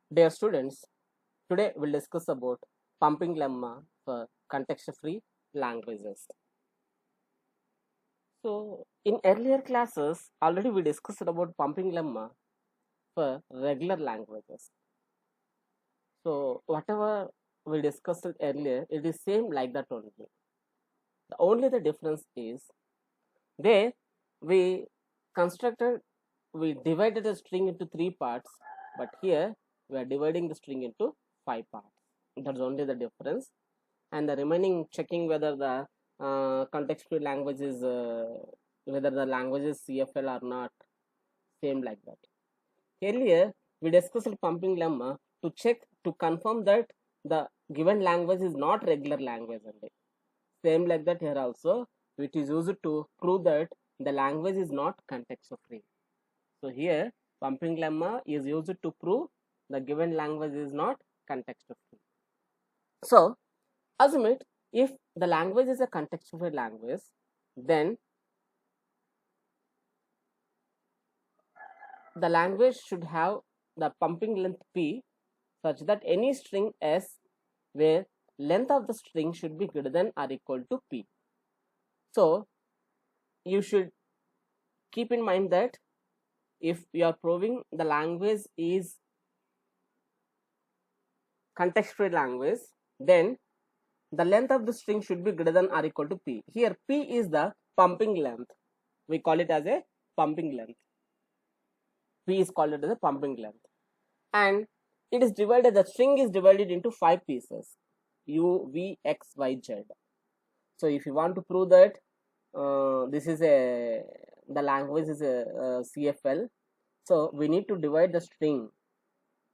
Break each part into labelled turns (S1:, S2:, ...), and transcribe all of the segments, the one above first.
S1: Dear students, today we'll discuss about pumping lemma for context-free languages. So, in earlier classes, already we discussed about pumping lemma for regular languages. So, whatever we discussed earlier, it is same like that only. The difference is there we constructed, we divided the string into three parts, but here we are dividing the string into five parts. That's only the difference. And the remaining checking whether the context-free language is whether the language is CFL or not, same like that. Earlier we discussed pumping lemma to check to confirm that the given language is not regular language only. Same like that here also, which is used to prove that the language is not context free. So here pumping lemma is used to prove the given language is not context free. So assume it, if the language is a context free language, then the language should have the pumping length p such that any string s where length of the string should be greater than or equal to p. So you should keep in mind that if you are proving the language is context free language, then the length of the string should be greater than or equal to p. Here p is the pumping length. We call it as a pumping length. P is called it as a pumping length. And it is divided, the string is divided into 5 pieces, u, v, x, y, z. So if you want to prove that this is the language is a CFL, so we need to divide the string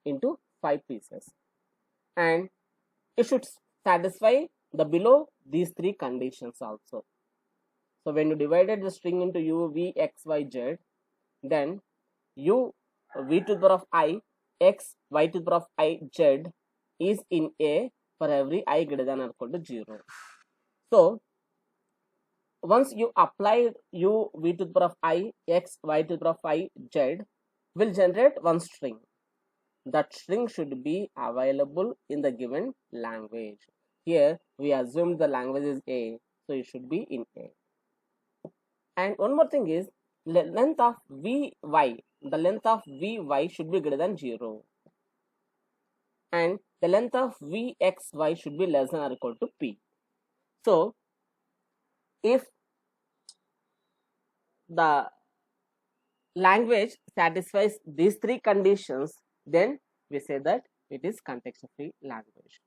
S1: into 5 pieces, and it should satisfy the below these 3 conditions also. So when you divided the string into u, v, x, y, z, then u, v to the power of I, x, y to the power of I, z is in A for every I greater than or equal to 0. So once you apply u, v to the power of I, x, y to the power of I, z will generate one string. That string should be available in the given language. Here we assume the language is A, so it should be in A. And one more thing is the length of Vy, the length of Vy should be greater than 0. And the length of Vxy should be less than or equal to P. So if the language satisfies these 3 conditions, then we say that it is context free language.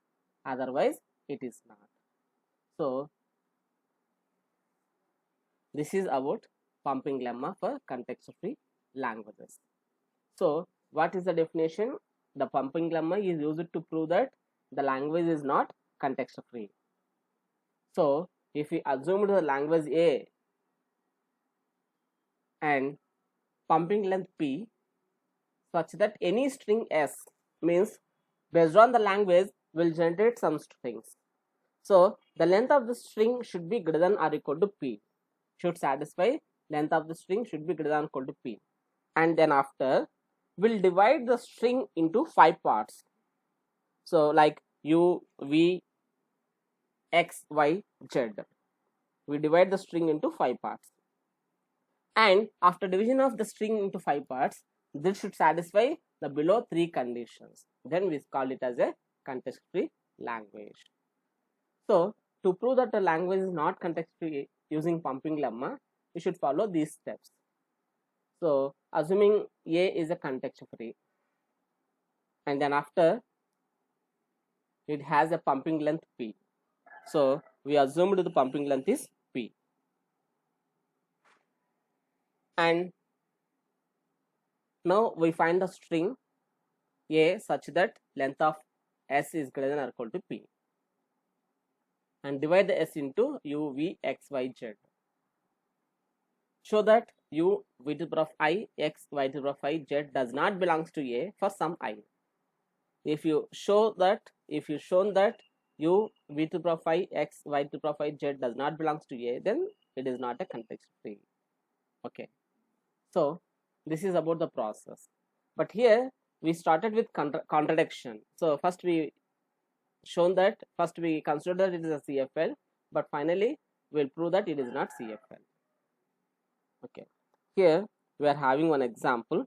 S1: Otherwise it is not. So this is about pumping lemma for context free languages. So what is the definition? The pumping lemma is used to prove that the language is not context free. So if we assume the language A and pumping length P such that any string S, means based on the language will generate some strings. So the length of the string should be greater than or equal to P, should satisfy length of the string should be greater than or equal to P. And then after we'll divide the string into 5 parts. So like u, v, x, y, z. We divide the string into 5 parts. And after division of the string into 5 parts, this should satisfy the below 3 conditions. Then we call it as a context free language. So to prove that the language is not context free using pumping lemma, we should follow these steps. So assuming A is a context free, and then after it has a pumping length P. So we assumed the pumping length is P. And now we find the string A such that length of S is greater than or equal to P. And divide the S into u, v, x, y, z. Show that u, v to the power of I, x, y to the power of I, z does not belongs to A for some I. If you show that, if you shown that u, v to the power of I, x, y to the power of I, z does not belongs to A, then it is not a context free. Okay. So this is about the process. But here we started with contradiction. So first we shown that, first we consider that it is a CFL, but finally we'll prove that it is not CFL. Okay, here we are having one example.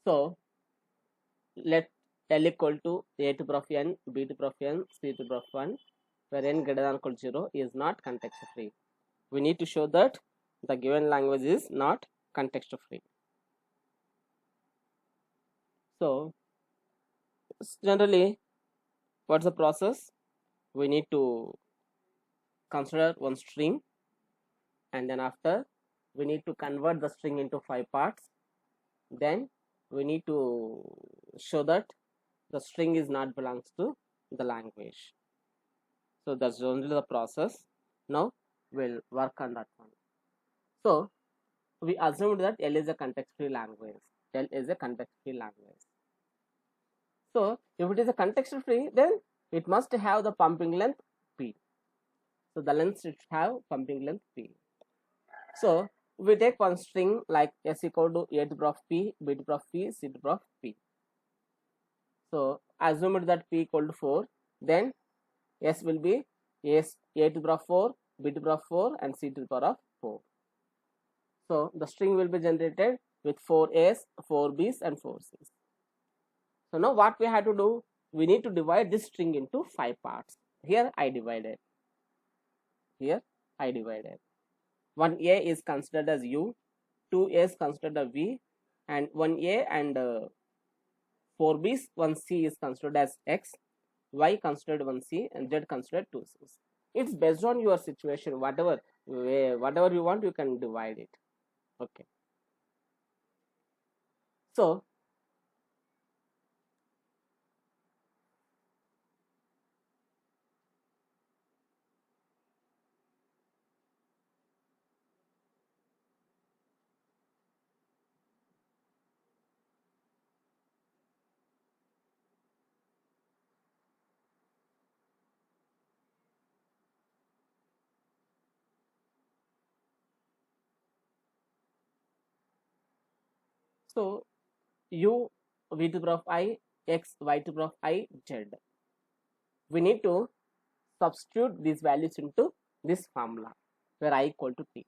S1: So let L equal to A to the power of n, B to the power of n, C to the power of 1, where n greater than or equal to 0 is not context free. We need to show that the given language is not context free. So generally, what's the process? We need to consider one string, and then after we need to convert the string into 5 parts. Then we need to show that the string is not belongs to the language. So that's only the process. Now we'll work on that one. So we assumed that L is a context-free language. L is a context-free language. So if it is a context-free, then it must have the pumping length P. So the length should have pumping length P. So we take one string like S equal to A to the power of P, B to the power of P, C to the power of P. So assumed that P equal to 4, then S will be A to the power of 4, B to the power of 4, and C to the power of 4. So the string will be generated with 4 A's, 4 B's, and 4 C's. So now what we have to do? We need to divide this string into 5 parts. Here I divided. Here I divided. 1A is considered as U, 2A is considered as V, and 1A and 4B's, 1C is considered as X, Y considered 1C, and Z considered 2C's. It's based on your situation. Whatever you want, you can divide it. Okay. So U, V to the power of I, X, Y to the power of I, Z. We need to substitute these values into this formula where I equal to T.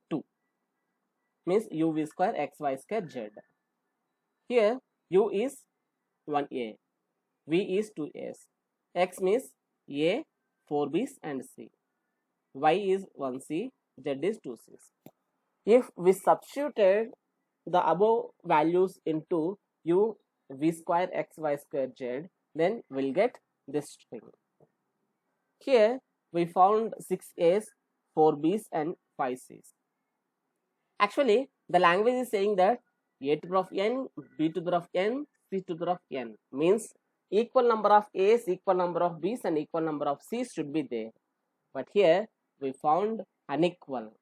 S1: 2 means U V square X Y square Z. Here U is 1A, V is 2A's, X means A, 4B's and C, Y is 1C, Z is 2C's. If we substituted the above values into U V square X Y square Z, then we'll get this string. Here we found 6 A's, 4 B's and 5 C's. Actually, the language is saying that A to the power of n, B to the power of n, C to the power of n means equal number of A's, equal number of B's and equal number of C's should be there. But here we found unequal.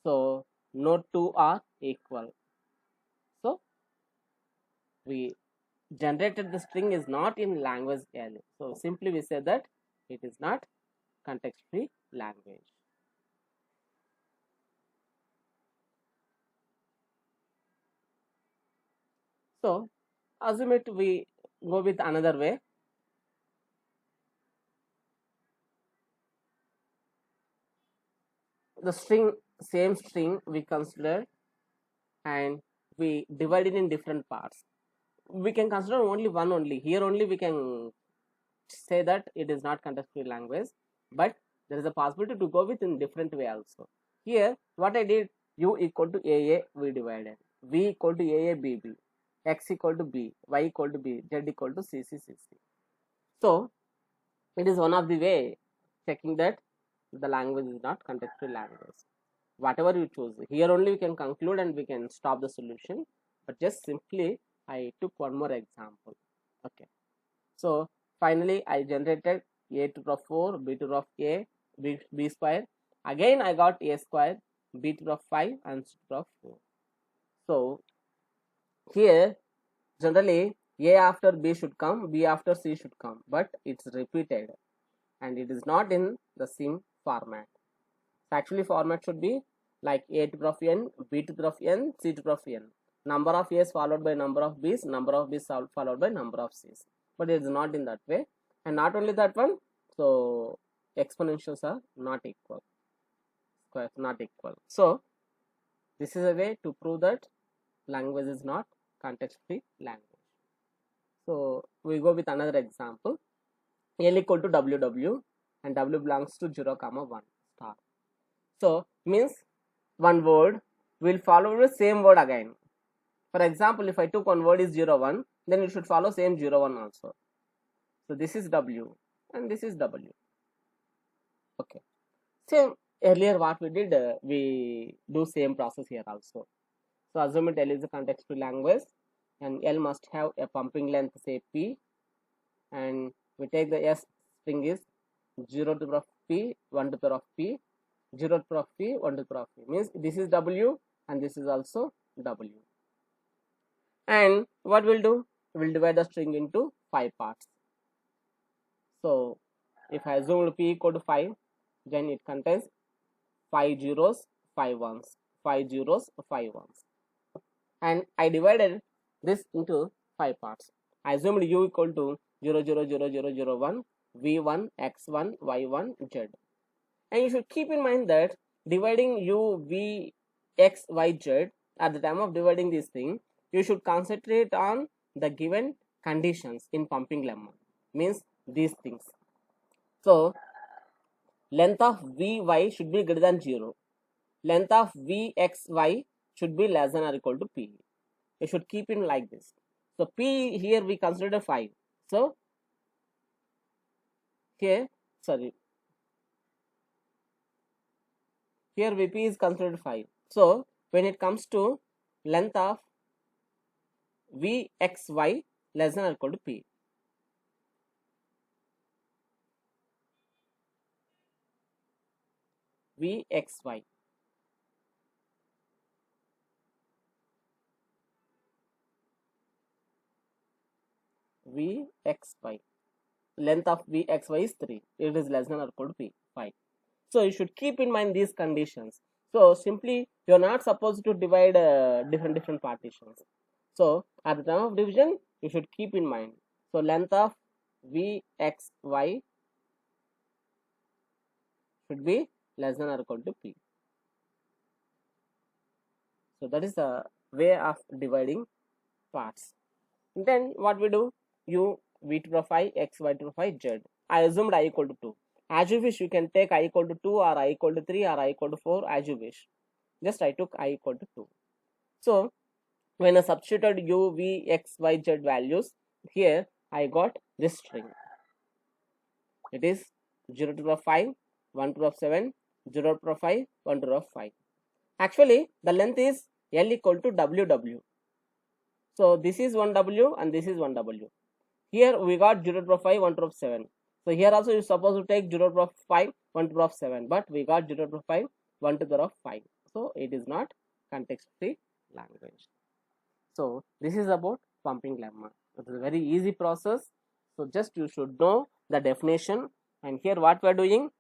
S1: So no two are equal. So we generated the string is not in language L. So simply we say that it is not context-free language. So assume it we go with another way. The string, same string we consider and we divide it in different parts. We can consider only one only. Here only we can say that it is not context-free language, but there is a possibility to go with in different way also. Here what I did, U equal to AA we divided, V equal to AA BB, X equal to B, Y equal to B, Z equal to CC CC. So it is one of the way checking that the language is not context-free language. Whatever you choose, here only we can conclude and we can stop the solution, but just simply I took one more example. Okay, so finally I generated A to the power of 4, B to the power of A, B square. Again I got A square, B to the power of 5 and C to the power of 4. So here generally A after B should come, B after C should come, but it's repeated and it is not in the same format. So actually format should be like a to the power of n, b to the power of n, c to the power of n. Number of a's followed by number of b's, number of b's followed by number of c's. But it is not in that way. And not only that one, so exponentials are not equal, squares not equal. So this is a way to prove that language is not context-free language. So we go with another example. L equal to WW and W belongs to 0, 1 star. So means one word will follow the same word again. For example, if I took one word is 0, 1, then it should follow same 0, 1 also. So this is W and this is W. Okay. So earlier what we did, we do same process here also. So assume L is a context-free language and L must have a pumping length say P, and we take the S string is 0 to the power of P, 1 to the power of P, 0 to the power of P, 1 to the power of P. Means this is W and this is also W. And what we'll do? We'll divide the string into 5 parts. So if I assume P equal to 5, then it contains 5 zeros, 5 ones, 5 zeros, 5 ones. And I divided this into 5 parts. I assumed U equal to 0, 0, 0, 0, 0, 1, V1, X1, Y1, Z. And you should keep in mind that dividing U, V, X, Y, Z, at the time of dividing this thing, you should concentrate on the given conditions in pumping lemma. Means these things. So length of Vy should be greater than 0. Length of Vxy should be less than or equal to P. You should keep it like this. So P here we consider 5. So here Vp is considered 5. So when it comes to length of Vxy less than or equal to P. Vxy. Vxy. Length of Vxy is 3. It is less than or equal to P. 5. So you should keep in mind these conditions. So simply you are not supposed to divide different partitions. So at the time of division you should keep in mind. So length of Vxy should be less than or equal to P. So that is the way of dividing parts. Then what we do? U V to the power 5, X, Y to the power 5, Z. I assumed I equal to 2. As you wish, you can take I equal to 2 or I equal to 3 or I equal to 4 as you wish. Just I took I equal to 2. So when I substituted U, V, X, Y, Z values, here I got this string. It is 0 to the power 5, 1 to the power 7, 0 to the power 5, 1 to the power 5. Actually, the length is L equal to WW. So this is 1W and this is 1W. Here we got 0 to the power 5, 1 to the power 7. So here also you supposed to take 0 to the power 5, 1 to the power 7. But we got 0 to the power 5, 1 to the power 5. So it is not context-free language. So this is about pumping lemma. It is a very easy process. So just you should know the definition. And here what we are doing,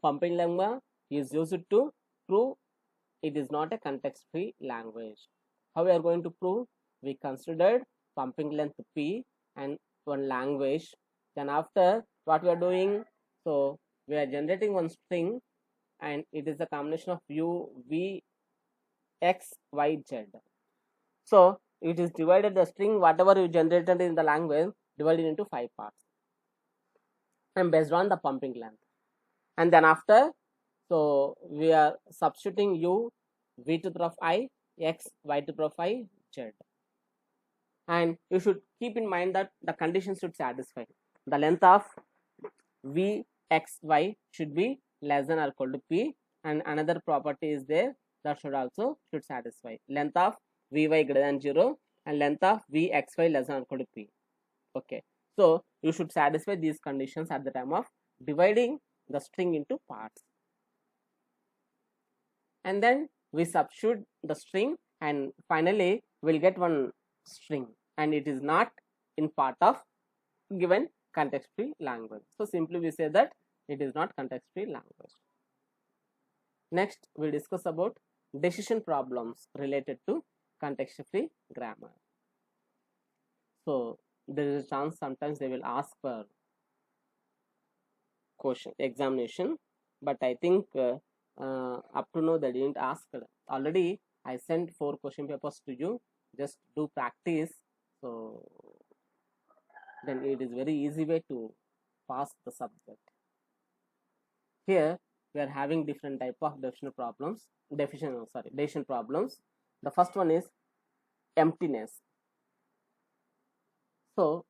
S1: pumping lemma is used to prove it is not a context-free language. How we are going to prove? We considered pumping length P and one language. Then after what we are doing, so we are generating one string and it is a combination of U, V, X, Y, Z. So it is divided the string whatever you generated in the language divided into 5 parts and based on the pumping length. And then after, so we are substituting U, V to the power of I, X, Y to the power of I, Z. And you should keep in mind that the conditions should satisfy. The length of Vxy should be less than or equal to P, and another property is there that should satisfy. Length of Vy greater than 0 and length of Vxy less than or equal to P. Okay. So you should satisfy these conditions at the time of dividing the string into parts. And then we substitute the string and finally we'll get one string and it is not in part of given context-free language. So simply we say that it is not context-free language. Next, we discuss about decision problems related to context-free grammar. So there is a chance sometimes they will ask for question examination, but I think up to now they didn't ask. Already I sent 4 question papers to you. Just do practice. So then it is very easy way to pass the subject. Here we are having different type of decision problems. Decision problems. The first one is emptiness. So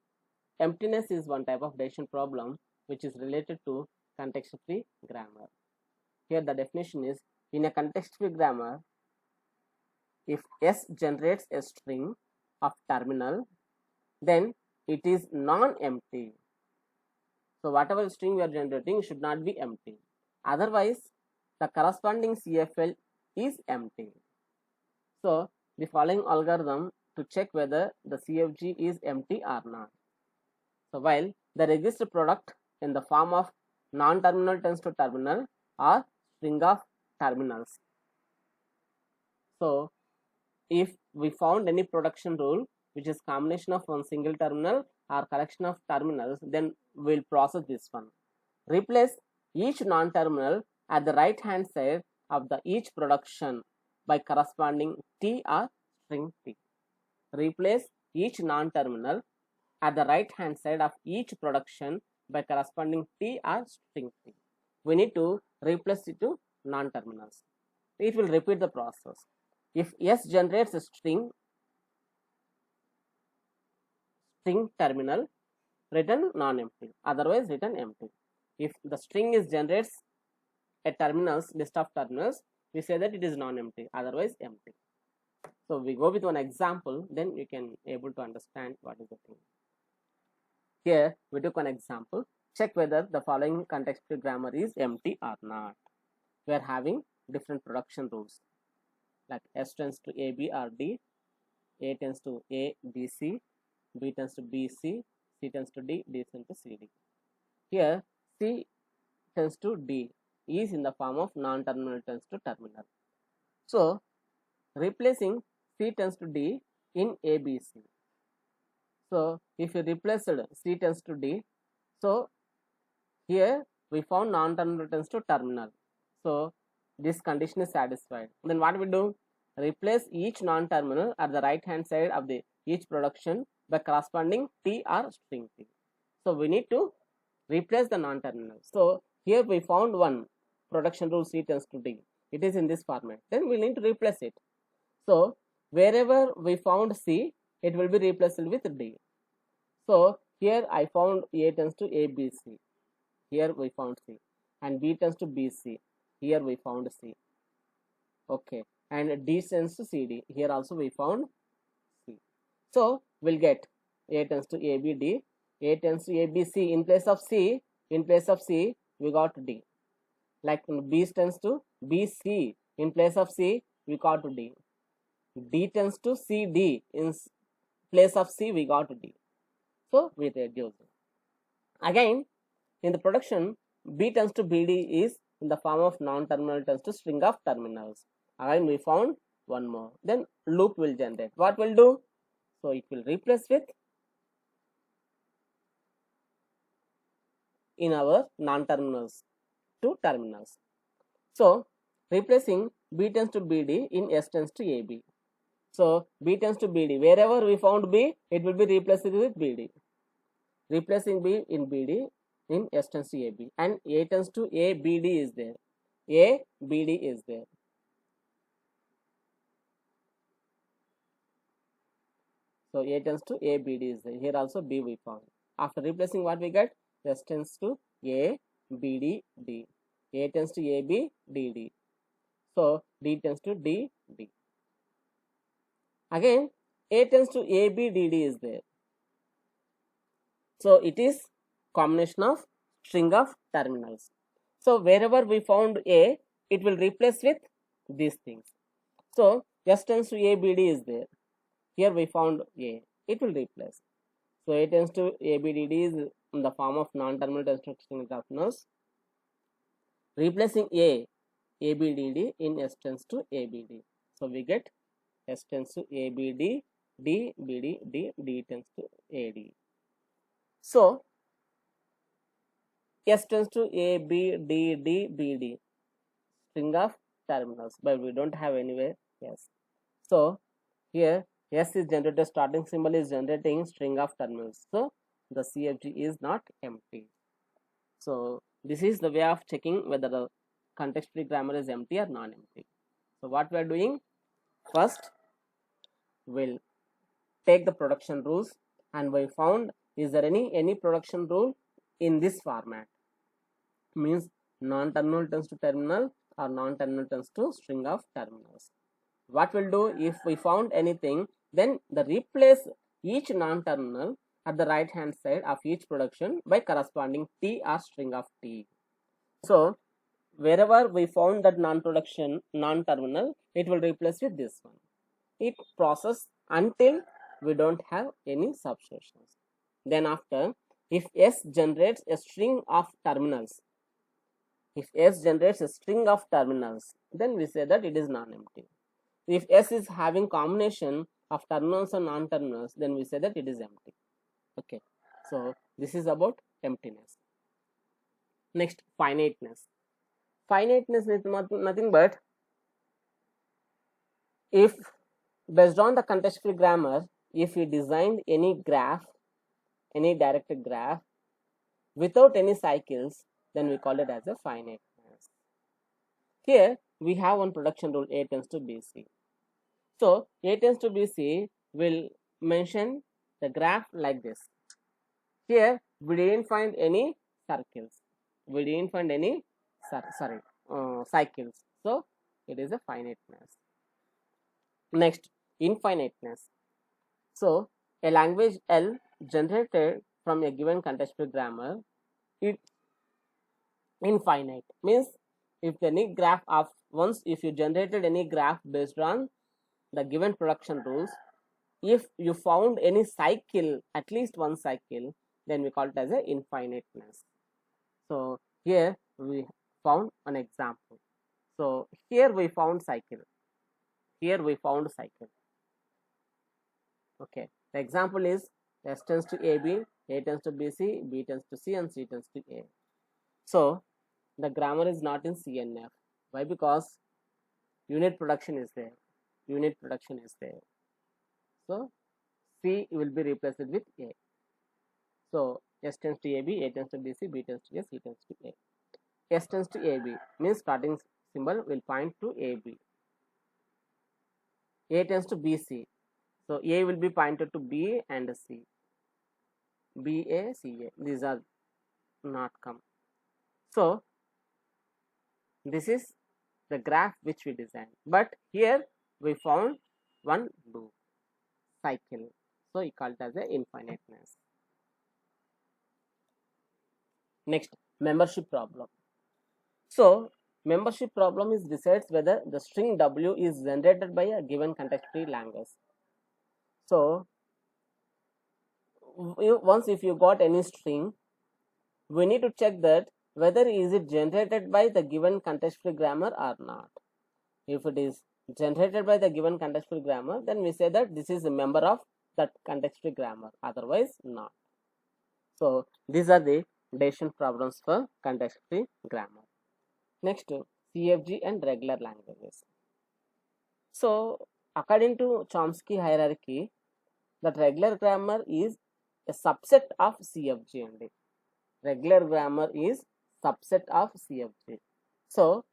S1: emptiness is one type of decision problem which is related to context-free grammar. Here the definition is, in a context-free grammar, if S generates a string of terminal, then it is non-empty. So whatever string we are generating should not be empty. Otherwise, the corresponding CFL is empty. So the following algorithm to check whether the CFG is empty or not. So while the register product in the form of non-terminal tends to terminal or string of terminals. So if we found any production rule which is combination of one single terminal or collection of terminals, then we'll process this one. Replace each non-terminal at the right hand side of the each production by corresponding T or string T. Replace each non-terminal at the right hand side of each production by corresponding T or string T. We need to replace it to non-terminals. It will repeat the process. If S generates a string terminal, return non-empty, otherwise return empty. If the string is generates a terminals, list of terminals, we say that it is non-empty, otherwise empty. So we go with one example, then you can able to understand what is the thing. Here we took an example. Check whether the following context-free grammar is empty or not. We are having different production rules, like S tends to A, B or D, A tends to A, B, C, B tends to B, C, C tends to D, D tends to C, D. Here C tends to D is in the form of non-terminal tends to terminal. So replacing C tends to D in A, B, C. So if you replace C tends to D, so here we found non-terminal tends to terminal. So this condition is satisfied. Then what we do? Replace each non-terminal at the right hand side of the each production by corresponding T or string T. So we need to replace the non-terminal. So here we found one production rule C tends to D. It is in this format. Then we need to replace it. So wherever we found C, it will be replaced with D. So here I found A tends to A, B, C. Here we found C. And B tends to B, C. Here we found C. Okay. And D tends to C, D. Here also we found C. So we'll get A tends to A, B, D. A tends to A, B, C. In place of C, we got D. Like B tends to B, C. In place of C, we got D. D tends to C, D. In place of C, we got D. So we reduce. Again, in the production, B tends to BD is in the form of non-terminal tends to string of terminals. Again, we found one more. Then loop will generate. What will do? So it will replace with in our non-terminals to terminals. So replacing B tends to BD in S tends to AB. So B tends to BD. Wherever we found B, it will be replaced with BD. Replacing B in BD in S tends to AB, and A tends to A, BD is there. A, BD is there. So A tends to A, BD is there. Here also B we found. After replacing, what we get? S tends to A, BD, D. A tends to AB, DD. So D tends to D, D. Again, A tends to AB, DD is there. So it is combination of string of terminals. So wherever we found A, it will replace with these things. So S tends to A, BD is there. Here we found A, it will replace. So A tends to A, B, D, D is in the form of non-terminal tends to string of terminals. Replacing A ABDD in S tends to ABD. So we get S tends to ABD, D, BD, D tends to AD. So S tends to ABDD, BD, string of terminals, but we don't have anywhere S. So here S is generated, starting symbol is generating string of terminals. So the CFG is not empty. So this is the way of checking whether the context-free grammar is empty or non-empty. So what we are doing, first we'll take the production rules, and we found is there any production rule in this format, means non-terminal tends to terminal or non-terminal tends to string of terminals. What we'll do, if we found anything, then replace each non-terminal at the right hand side of each production by corresponding T or string of T. So wherever we found that non-terminal, it will replace with this one. It process until we don't have any substitutions. Then after, if S generates a string of terminals, then we say that it is non-empty. If S is having combination of terminals and non-terminals, then we say that it is empty. Okay, so this is about emptiness. Next, finiteness. Finiteness is nothing but, if based on the context-free grammar, if we designed any graph, any directed graph without any cycles, then we call it as a finiteness. Here we have one production rule, A tends to BC. So A tends to BC will mention the graph like this. Here we didn't find any circles. We didn't find any cycles. So it is a finiteness. Next, infiniteness. So a language L generated from a given context-free grammar, it infinite, means if any graph of once if you generated any graph based on the given production rules, if you found any cycle, at least one cycle, then we call it as a infiniteness. So here we found an example. So here we found cycle. Okay, the example is S tends to AB, A tends to BC, B tends to C, and C tends to A. So the grammar is not in CNF. Why? Because unit production is there. So C will be replaced with A. So S tends to AB, A tends to BC, B tends to A, C tends to A. S tends to AB means starting symbol will point to AB. A tends to BC. So A will be pointed to B and C. BA, CA. These are not come. So this is the graph which we designed. But here we found one loop cycle. So we call it as a infiniteness. Next, membership problem. So membership problem is decides whether the string W is generated by a given context-free language. So once if you got any string, we need to check that whether is it generated by the given context-free grammar or not. If it is generated by the given context-free grammar, then we say that this is a member of that context-free grammar, otherwise not. So these are the decision problems for context-free grammar. Next, CFG and regular languages. So according to Chomsky hierarchy, that regular grammar is a subset of CFG only. Regular grammar is subset of CFG. So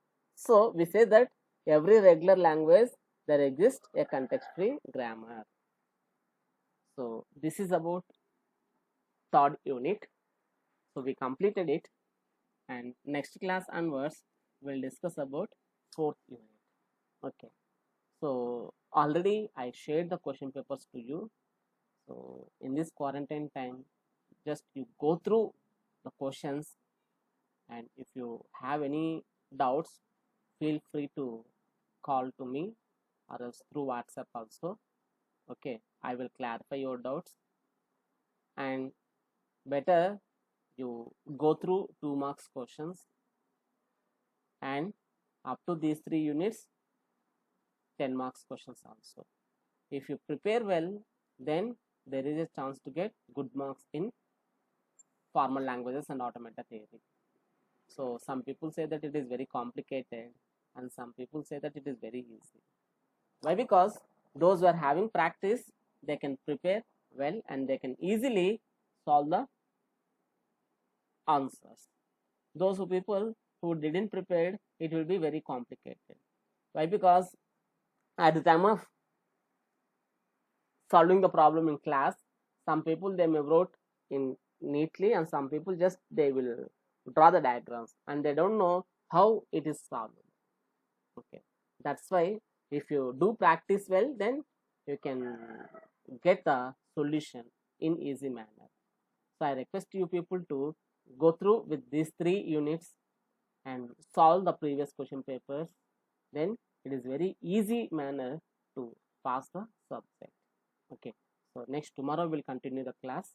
S1: we say that every regular language there exists a context-free grammar. So this is about third unit. So we completed it, and next class onwards we'll discuss about fourth unit. Okay. So already I shared the question papers to you. So in this quarantine time, just you go through the questions, and if you have any doubts, feel free to call to me or else through WhatsApp also. Okay, I will clarify your doubts, and better you go through 2 marks questions and Up to these 3 units, 10 marks questions also. If you prepare well, then there is a chance to get good marks in formal languages and automata theory. So some people say that it is very complicated and some people say that it is very easy. Why? Because those who are having practice, they can prepare well and they can easily solve the answers. Those people who didn't prepare, it will be very complicated. Why? Because at the time of solving the problem in class, some people they may wrote in neatly and some people just they will draw the diagrams and they don't know how it is solved. Okay, that's why if you do practice well, then you can get the solution in easy manner. So I request you people to go through with these 3 units and solve the previous question papers. Then it is very easy manner to pass the subject. Okay, so next tomorrow we'll continue the class.